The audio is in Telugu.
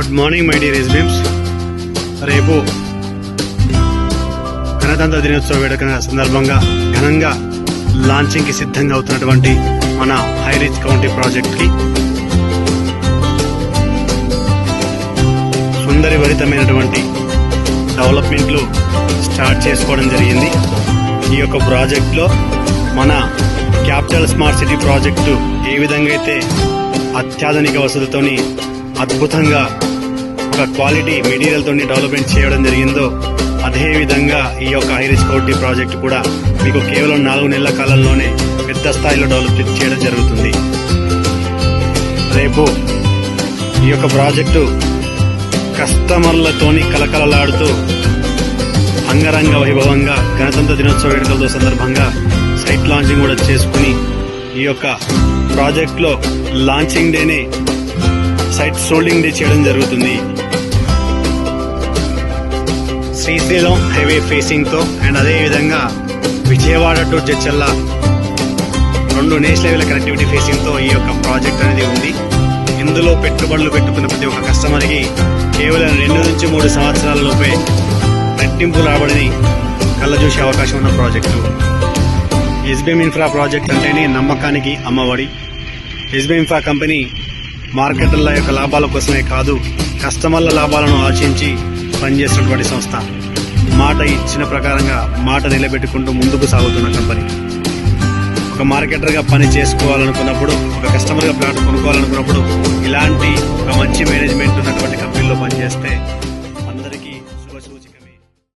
గుడ్ మార్నింగ్ మై డియర్ ఎస్బీమ్స్. రేపు గణతంత్ర దినోత్సవ వేడుకల సందర్భంగా ఘనంగా లాంచింగ్ కి సిద్ధంగా అవుతున్నటువంటి మన హైరీచ్ కౌంటీ ప్రాజెక్ట్ కి సుందరభరితమైనటువంటి డెవలప్మెంట్లు స్టార్ట్ చేసుకోవడం జరిగింది. ఈ యొక్క ప్రాజెక్ట్ లో మన క్యాపిటల్ స్మార్ట్ సిటీ ప్రాజెక్టు ఏ విధంగా అయితే అత్యాధునిక వసతులతోని అద్భుతంగా ఒక క్వాలిటీ మెటీరియల్ తోని డెవలప్మెంట్ చేయడం జరిగిందో అదే విధంగా ఈ యొక్క హైరీచ్ కౌంటీ ప్రాజెక్టు కూడా మీకు కేవలం 4 నెలల కాలంలోనే పెద్ద స్థాయిలో డెవలప్ చేయడం జరుగుతుంది. రేపు ఈ యొక్క ప్రాజెక్టు కస్టమర్లతోని కలకలలాడుతూ అంగరంగ వైభవంగా గణతంత్ర దినోత్సవ వేడుకల సందర్భంగా సైట్ లాంచింగ్ కూడా చేసుకుని ఈ యొక్క ప్రాజెక్ట్ లో లాంచింగ్ డేనే సైట్ సోల్డింగ్ డే చేయడం జరుగుతుంది. శ్రీశైలం హైవే ఫేసింగ్ తో అండ్ అదే విధంగా విజయవాడ టు జడ్చర్ల 2 నేషనల్ హైవేల కనెక్టివిటీ ఫేసింగ్ తో ఈ యొక్క ప్రాజెక్ట్ అనేది ఉంది. ఇందులో పెట్టుబడులు పెట్టుకున్న ప్రతి ఒక్క కస్టమర్ కి కేవలం 2 నుంచి 3 సంవత్సరాల లోపే రెట్టింపు రాబడిని కళ్ళజూసే అవకాశం ఉన్న ప్రాజెక్టు. ఎస్బీఎం ఇన్ఫ్రా ప్రాజెక్ట్ అంటేనే నమ్మకానికి అమ్మఒడి. ఎస్బీఎం ఇన్ఫ్రా కంపెనీ మార్కెట్ల యొక్క లాభాల కోసమే కాదు, కస్టమర్ల లాభాలను ఆశించి పనిచేస్తున్నటువంటి సంస్థ. మాట ఇచ్చిన ప్రకారంగా మాట నిలబెట్టుకుంటూ ముందుకు సాగుతున్న కంపెనీ. ఒక మార్కెటర్గా పని చేసుకోవాలనుకున్నప్పుడు, ఒక కస్టమర్గా ప్లాట్ కొనుక్కోవాలనుకున్నప్పుడు ఇలాంటి ఒక మంచి మేనేజ్మెంట్ ఉన్నటువంటి కంపెనీలో పనిచేస్తే